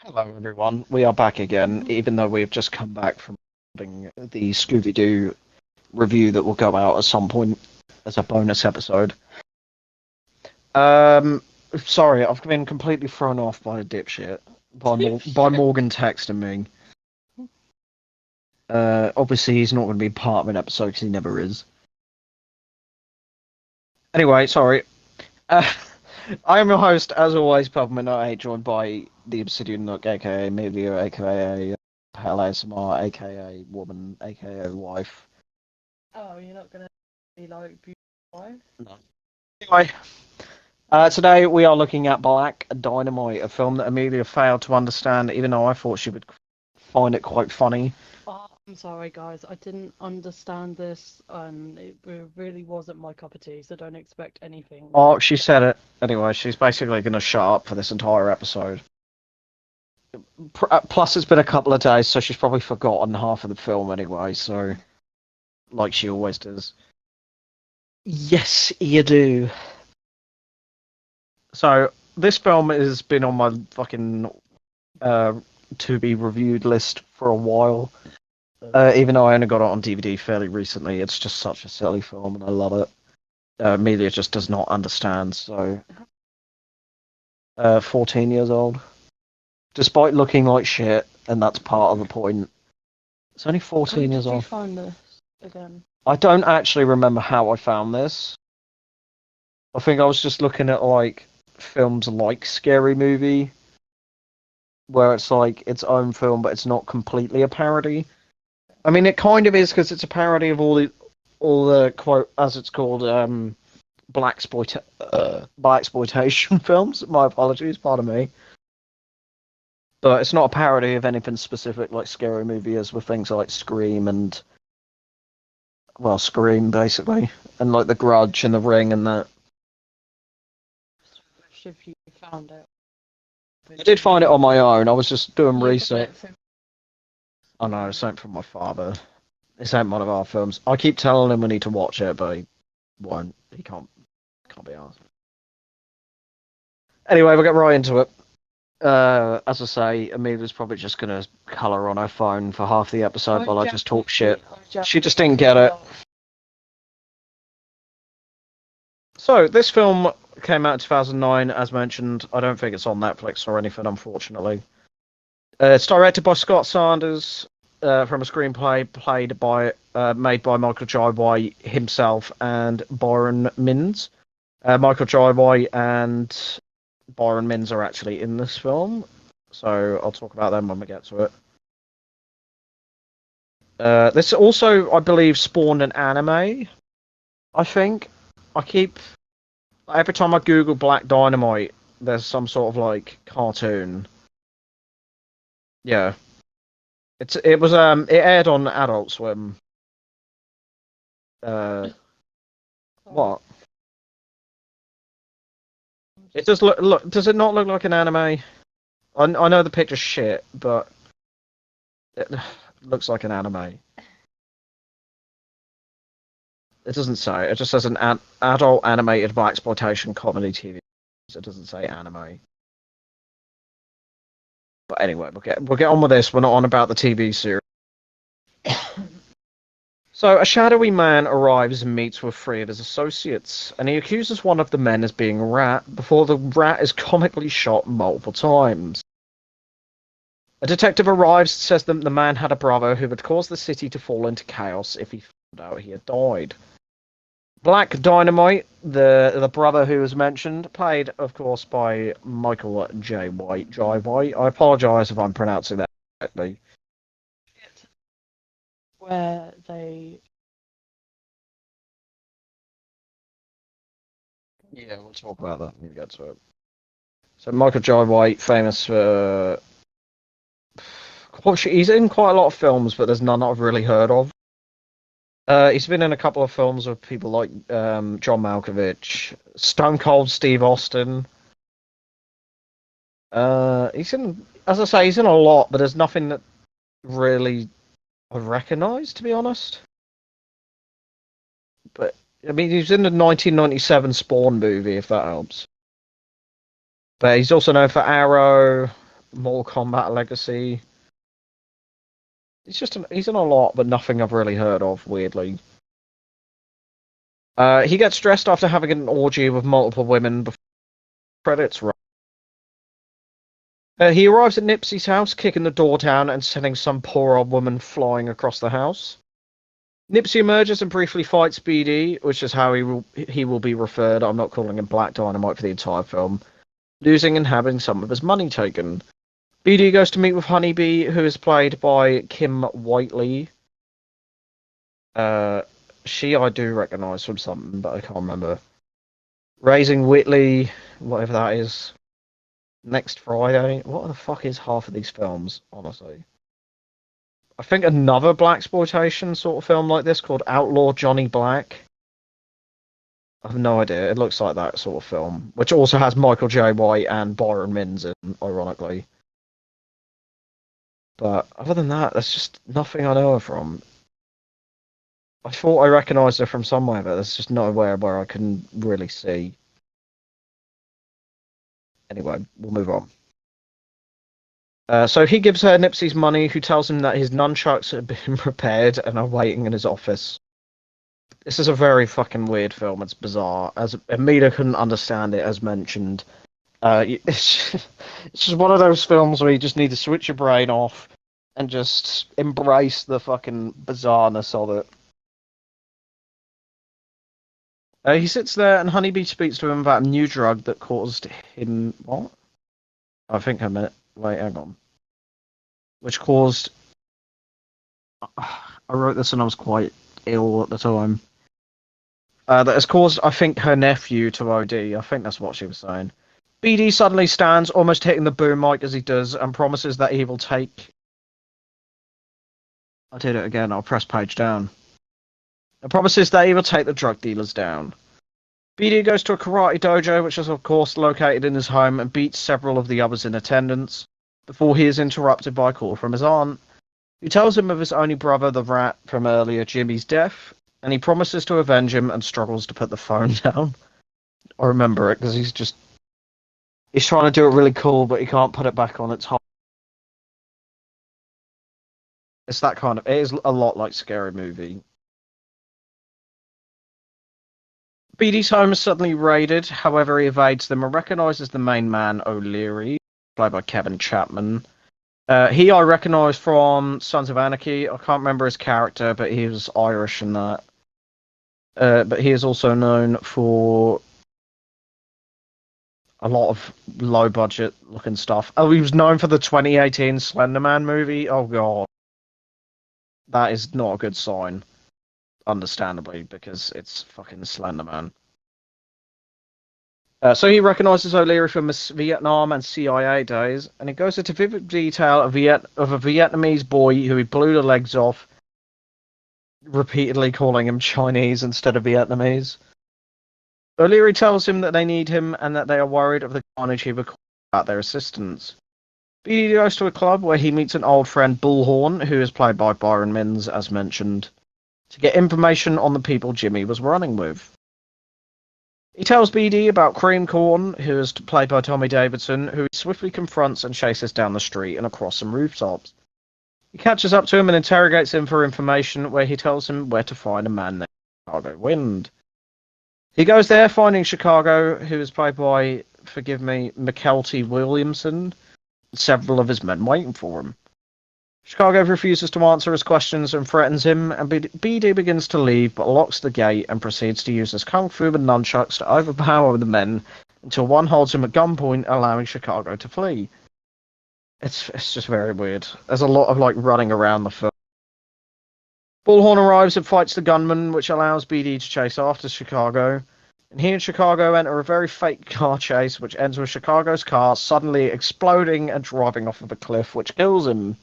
Hello, everyone. We are back again, even though we've just come back from recording the Scooby Doo review that will go out at some point as a bonus episode. Um, Sorry, I've been completely thrown off by a dipshit by Morgan texting me. Obviously, he's not going to be part of an episode because he never is. Anyway, sorry. Uh, I am your host, as always, Peppermint 8, joined by the Obsidian Nook, aka Media, aka Pale ASMR, aka Woman, aka Wife. Oh, you're not gonna be like beautiful. No. Anyway, today we are looking at Black Dynamite, a film that Amelia failed to understand, even though I thought she would find it quite funny. Oh, I'm sorry, guys. I didn't understand this, and it really wasn't my cup of tea. So don't expect anything. Oh, she said it. Anyway, she's basically going to shut up for this entire episode. Plus, it's been a couple of days, so she's probably forgotten half of the film anyway, so, like she always does. Yes, you do. So, this film has been on my fucking to be reviewed list for a while. Even though I only got it on DVD fairly recently, it's just such a silly film and I love it. Amelia just does not understand, so. 14 years old. Despite looking like shit, and that's part of the point. It's only 14 years How did you old. find this again? I don't actually remember how I found this. I think I was just looking at like films like Scary Movie, where it's like its own film, but it's not completely a parody. I mean, it kind of is because it's a parody of all the quote as it's called blaxploitation films. My apologies, pardon me. But it's not a parody of anything specific like Scary Movie is with things like Scream and well, Scream basically, and like The Grudge and The Ring and that. Wish if you found it. I did find it on my own. I was just doing You got research. it from- I know, it's something from my father. This ain't one of our films. I keep telling him we need to watch it, but he won't. He can't be asked. Anyway, we'll get right into it. As I say, Amelia's probably just gonna colour on her phone for half the episode while I just talk shit. She just didn't get it. So, this film came out in 2009, as mentioned. I don't think it's on Netflix or anything, unfortunately. It's directed by Scott Sanders, from a screenplay made by Michael Jai White himself and Byron Mins. Michael Jai White and Byron Mins are actually in this film, so I'll talk about them when we get to it. This also, I believe, spawned an anime. I think I keep every time I Google Black Dynamite, there's some sort of like cartoon. Yeah, it aired on Adult Swim. What? It does look. Does it not look like an anime? I know the picture's shit, but it looks like an anime. It doesn't say. It just says an adult animated blaxploitation comedy TV. It doesn't say anime. But anyway, we'll get on with this. We're not on about the TV series. So, a shadowy man arrives and meets with three of his associates, and he accuses one of the men as being a rat before the rat is comically shot multiple times. A detective arrives and says that the man had a brother who would cause the city to fall into chaos if he found out he had died. Black Dynamite, the brother who was mentioned, played, of course, by Michael J. White. Jai White. I apologise if I'm pronouncing that correctly. Where they. Yeah, we'll talk about that when we get to it. So Michael Jai White, famous for he's in quite a lot of films, but there's none I've really heard of. He's been in a couple of films with people like John Malkovich, Stone Cold Steve Austin. He's in, as I say, he's in a lot, but there's nothing that really I recognise, to be honest. But I mean, he's in the 1997 Spawn movie, if that helps. But he's also known for Arrow, Mortal Kombat Legacy. He's in a lot, but nothing I've really heard of. Weirdly, he gets stressed after having an orgy with multiple women before credits roll. He arrives at Nipsey's house, kicking the door down and sending some poor old woman flying across the house. Nipsey emerges and briefly fights BD, which is how he will be referred. I'm not calling him Black Dynamite for the entire film, losing and having some of his money taken. BD goes to meet with Honeybee, who is played by Kim Whiteley. She I do recognise from something, but I can't remember. Raising Whitley, whatever that is. Next Friday. What the fuck is half of these films, honestly? I think another blaxploitation sort of film like this called Outlaw Johnny Black. I have no idea. It looks like that sort of film, which also has Michael J. White and Byron Minns in, ironically. But other than that, there's just nothing I know her from. I thought I recognised her from somewhere, but there's just nowhere where I can really see. Anyway, we'll move on. So he gives her Nipsey's money, who tells him that his nunchucks have been repaired and are waiting in his office. This is a very fucking weird film. It's bizarre. As Amita couldn't understand it, as mentioned. It's just one of those films where you just need to switch your brain off and just embrace the fucking bizarreness of it. He sits there and Honeybee speaks to him about a new drug that caused him... What? I think I meant... Wait, hang on. Which caused... I wrote this and I was quite ill at the time. That has caused, I think, her nephew to OD. I think that's what she was saying. BD suddenly stands, almost hitting the boom mic as he does, and promises that he will take... I did it again. I'll press page down. And promises that he will take the drug dealers down. BD goes to a karate dojo, which is of course located in his home, and beats several of the others in attendance, before he is interrupted by a call from his aunt, who tells him of his only brother, the rat, from earlier, Jimmy's death, and he promises to avenge him and struggles to put the phone down. I remember it, because he's trying to do it really cool, but he can't put it back on. It's hard. It's that kind of... It is a lot like Scary Movie. BD's home is suddenly raided, however he evades them and recognises the main man, O'Leary, played by Kevin Chapman. He I recognise from Sons of Anarchy. I can't remember his character, but he was Irish in that. But he is also known for a lot of low-budget looking stuff. Oh, he was known for the 2018 Slender Man movie. Oh, God. That is not a good sign. Understandably, because it's fucking Slender Man. So he recognises O'Leary from his Vietnam and CIA days, and he goes into vivid detail of a Vietnamese boy who he blew the legs off, repeatedly calling him Chinese instead of Vietnamese. O'Leary tells him that they need him and that they are worried of the carnage he recorded about their assistance. BD goes to a club where he meets an old friend, Bullhorn, who is played by Byron Minns, as mentioned, to get information on the people Jimmy was running with. He tells BD about Cream Corn, who is played by Tommy Davidson, who he swiftly confronts and chases down the street and across some rooftops. He catches up to him and interrogates him for information, where he tells him where to find a man named Chicago Wind. He goes there, finding Chicago, who is played by, forgive me, McKelty Williamson, and several of his men waiting for him. Chicago refuses to answer his questions and threatens him, and BD begins to leave, but locks the gate and proceeds to use his kung fu and nunchucks to overpower the men until one holds him at gunpoint, allowing Chicago to flee. It's just very weird. There's a lot of running around the film. Bullhorn arrives and fights the gunman, which allows BD to chase after Chicago. And he and Chicago enter a very fake car chase, which ends with Chicago's car suddenly exploding and driving off of a cliff, which kills him.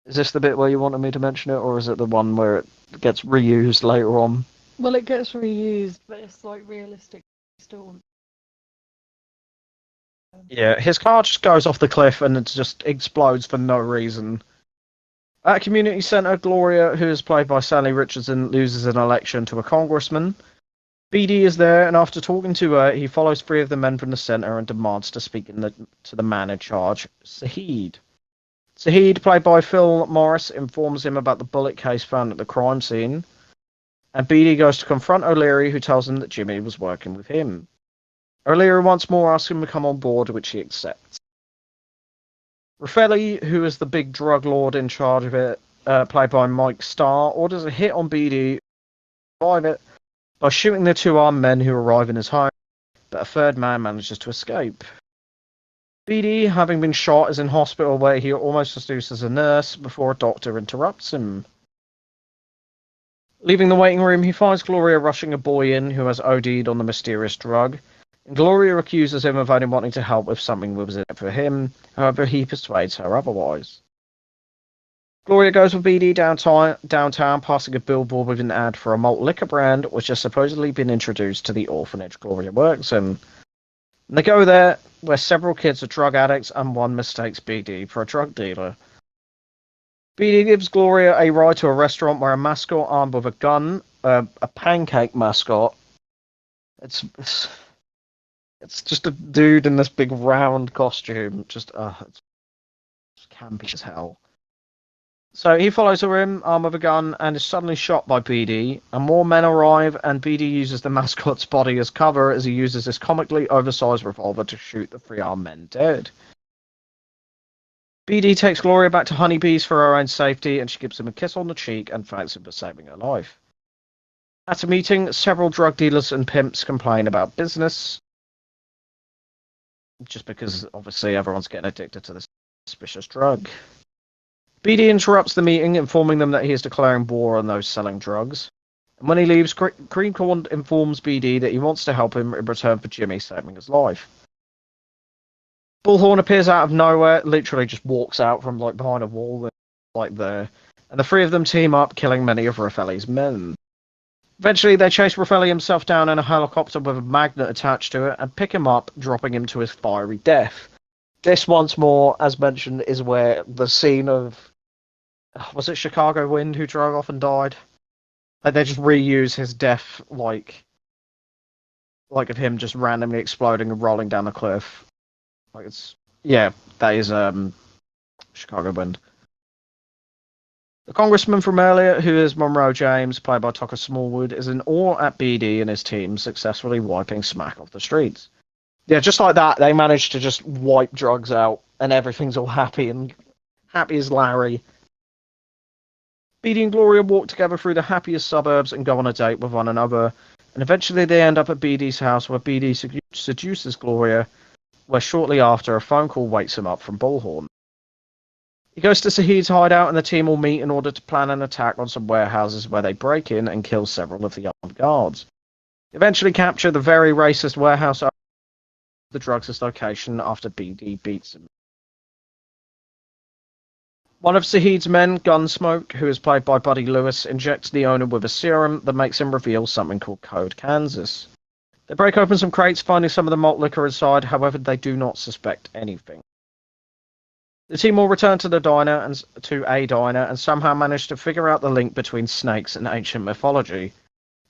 Is this the bit where you wanted me to mention it, or is it the one where it gets reused later on? Well, it gets reused, but it's realistic still. Yeah, his car just goes off the cliff and it just explodes for no reason. At community centre, Gloria, who is played by Sally Richardson, loses an election to a congressman. BD is there, and after talking to her, he follows three of the men from the center and demands to speak to the man in charge, Saheed. Saheed, played by Phil Morris, informs him about the bullet case found at the crime scene, and BD goes to confront O'Leary, who tells him that Jimmy was working with him. O'Leary once more asks him to come on board, which he accepts. Raffelli, who is the big drug lord in charge of it, played by Mike Starr, orders a hit on BD, survive it, by shooting the two armed men who arrive in his home, but a third man manages to escape. BD, having been shot, is in hospital where he almost seduces a nurse before a doctor interrupts him. Leaving the waiting room, he finds Gloria rushing a boy in who has OD'd on the mysterious drug, and Gloria accuses him of only wanting to help with something that was in it for him, however he persuades her otherwise. Gloria goes with BD downtown, passing a billboard with an ad for a malt liquor brand, which has supposedly been introduced to the orphanage Gloria works in. And they go there, where several kids are drug addicts, and one mistakes BD for a drug dealer. BD gives Gloria a ride to a restaurant where a mascot armed with a gun, a pancake mascot. It's just a dude in this big round costume. It's campy as hell. So he follows her in, armed with a gun, and is suddenly shot by BD, and more men arrive, and BD uses the mascot's body as cover as he uses his comically oversized revolver to shoot the three armed men dead. BD takes Gloria back to Honeybees for her own safety, and she gives him a kiss on the cheek and thanks him for saving her life. At a meeting, several drug dealers and pimps complain about business, just because obviously everyone's getting addicted to this suspicious drug. BD interrupts the meeting, informing them that he is declaring war on those selling drugs. And when he leaves, Greencorn informs BD that he wants to help him in return for Jimmy saving his life. Bullhorn appears out of nowhere, literally just walks out from behind a wall, there, and the three of them team up, killing many of Raffelli's men. Eventually, they chase Raffelli himself down in a helicopter with a magnet attached to it and pick him up, dropping him to his fiery death. This, once more, as mentioned, is where the scene of... Was it Chicago Wind who drove off and died? They just reuse his death, like of him just randomly exploding and rolling down a cliff. That is Chicago Wind. The congressman from earlier, who is Monroe James, played by Tucker Smallwood, is in awe at BD and his team successfully wiping smack off the streets. Yeah, just like that, they managed to just wipe drugs out, and everything's all happy as Larry. BD and Gloria walk together through the happiest suburbs and go on a date with one another, and eventually they end up at BD's house where BD seduces Gloria, where shortly after a phone call wakes him up from Bullhorn. He goes to Saheed's hideout and the team will meet in order to plan an attack on some warehouses where they break in and kill several of the armed guards. Eventually capture the very racist warehouse owner at the drugs' location after BD beats him. One of Saheed's men, Gunsmoke, who is played by Buddy Lewis, injects the owner with a serum that makes him reveal something called Code Kansas. They break open some crates, finding some of the malt liquor inside, however they do not suspect anything. The team will return to a diner and somehow manage to figure out the link between snakes and ancient mythology.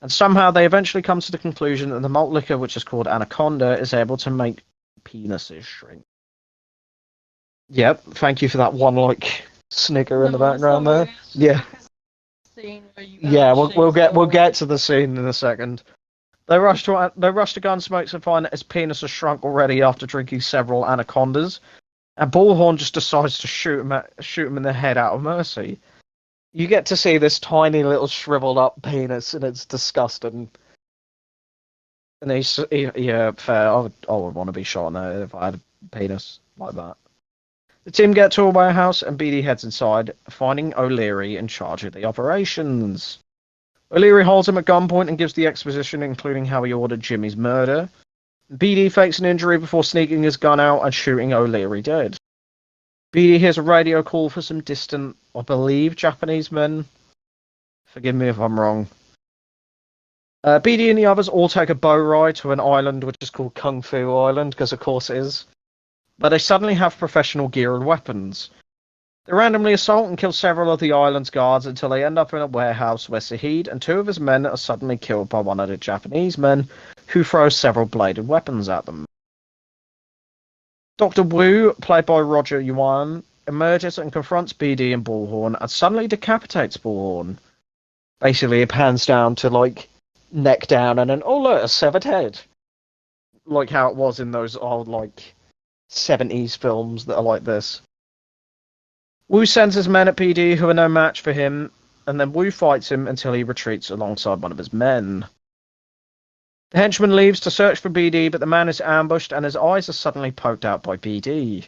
And somehow they eventually come to the conclusion that the malt liquor, which is called Anaconda, is able to make penises shrink. Yep, thank you for that one, snigger in the background there. Yeah. We'll get to the scene in a second. They rush to Gunsmoke's and find that his penis has shrunk already after drinking several anacondas, and Bullhorn just decides to shoot him in the head out of mercy. You get to see this tiny little shriveled up penis, and it's disgusting. And fair. I would want to be shot in there if I had a penis like that. The team get to a warehouse, and BD heads inside, finding O'Leary in charge of the operations. O'Leary holds him at gunpoint and gives the exposition, including how he ordered Jimmy's murder. BD fakes an injury before sneaking his gun out and shooting O'Leary dead. BD hears a radio call for some distant, I believe, Japanese men. Forgive me if I'm wrong. BD and the others all take a boat ride to an island which is called Kung Fu Island, because of course it is. But they suddenly have professional gear and weapons. They randomly assault and kill several of the island's guards until they end up in a warehouse where Sahid and 2 of his men are suddenly killed by one of the Japanese men, who throws several bladed weapons at them. Dr. Wu, played by Roger Yuan, emerges and confronts BD and Bullhorn and suddenly decapitates Bullhorn. Basically, it pans down to, like, neck down and then, oh look, a severed head. Like how it was in those old, like, 70s films that are like this. Wu sends his men at BD who are no match for him, and then Wu fights him until he retreats alongside one of his men. The henchman leaves to search for BD, but the man is ambushed and his eyes are suddenly poked out by BD.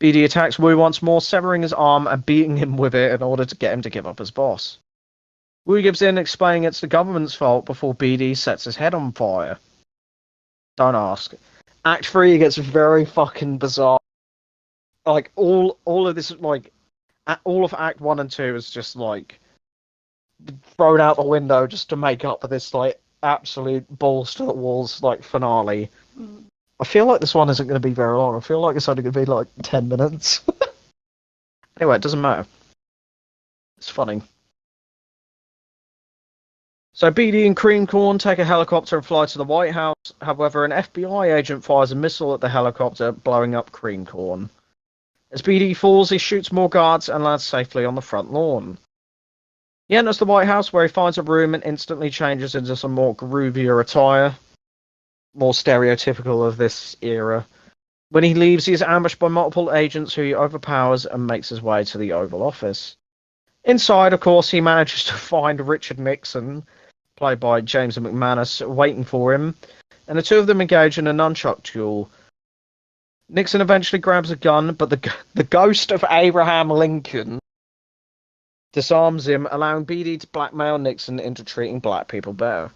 BD attacks Wu once more, severing his arm and beating him with it in order to get him to give up his boss. Wu gives in, explaining it's the government's fault before BD sets his head on fire. Don't ask. Act 3 gets very fucking bizarre. Like, all of this, like, all of Act 1 and 2 is just, like, thrown out the window just to make up for this, like, absolute balls to the walls, like, finale. I feel like this one isn't going to be very long. I feel like it's only going to be, like, 10 minutes. Anyway, it doesn't matter. It's funny. So BD and Cream Corn take a helicopter and fly to the White House. However, an FBI agent fires a missile at the helicopter, blowing up Cream Corn. As BD falls, he shoots more guards and lands safely on the front lawn. He enters the White House, where he finds a room and instantly changes into some more groovier attire, more stereotypical of this era. When he leaves, he is ambushed by multiple agents who he overpowers and makes his way to the Oval Office. Inside, of course, he manages to find Richard Nixon, played by James McManus, waiting for him, and the two of them engage in a nunchuck duel. Nixon eventually grabs a gun, but the ghost of Abraham Lincoln disarms him, allowing BD to blackmail Nixon into treating black people better.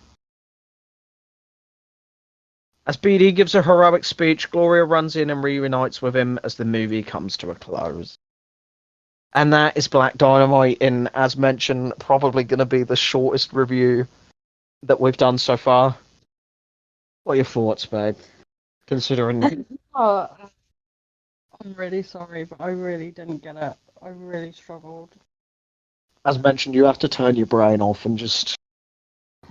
As BD gives a heroic speech, Gloria runs in and reunites with him as the movie comes to a close. And that is Black Dynamite in, as mentioned, probably going to be the shortest review that we've done so far. What are your thoughts, babe? Considering... Oh, I'm really sorry, but I really didn't get it. I really struggled. As mentioned, you have to turn your brain off and just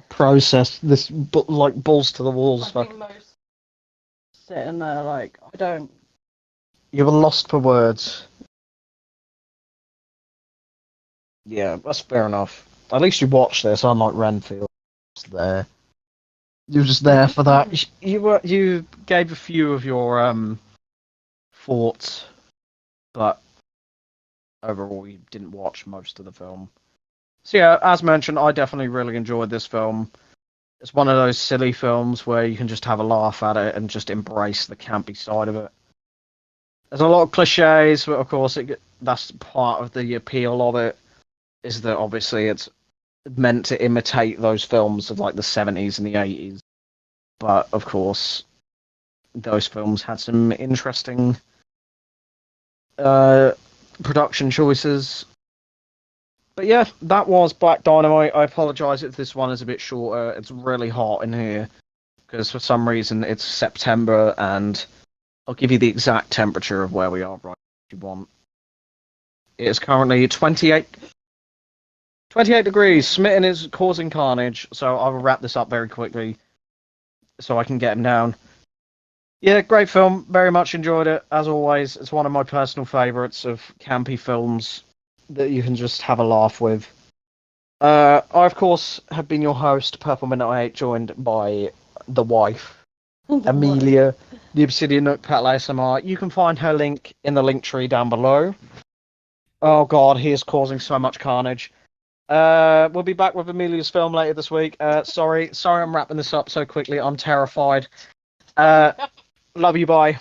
process this, like, balls to the walls. I think most sitting there like, I don't... You were lost for words. Yeah, that's fair enough. At least you watched this, unlike Renfield. There. You were just there for that. You gave a few of your thoughts, but overall you didn't watch most of the film. So yeah, as mentioned, I definitely really enjoyed this film. It's one of those silly films where you can just have a laugh at it and just embrace the campy side of it. There's a lot of cliches, but of course that's part of the appeal of it, is that obviously it's meant to imitate those films of like the 70s and the 80s. But of course, those films had some interesting production choices. But yeah, that was Black Dynamite. I apologise if this one is a bit shorter. It's really hot in here because for some reason it's September, and I'll give you the exact temperature of where we are right if you want. It is currently 28 degrees. Smitten is causing carnage, so I will wrap this up very quickly so I can get him down. Yeah, great film. Very much enjoyed it. As always, it's one of my personal favourites of campy films that you can just have a laugh with. I, of course, have been your host, Purple Midnight 8, joined by the wife, Amelia, the Obsidian Nook Pet ASMR. You can find her link in the link tree down below. Oh god, he is causing so much carnage. We'll be back with Amelia's film later this week. Sorry I'm wrapping this up so quickly. I'm terrified. Love you, bye.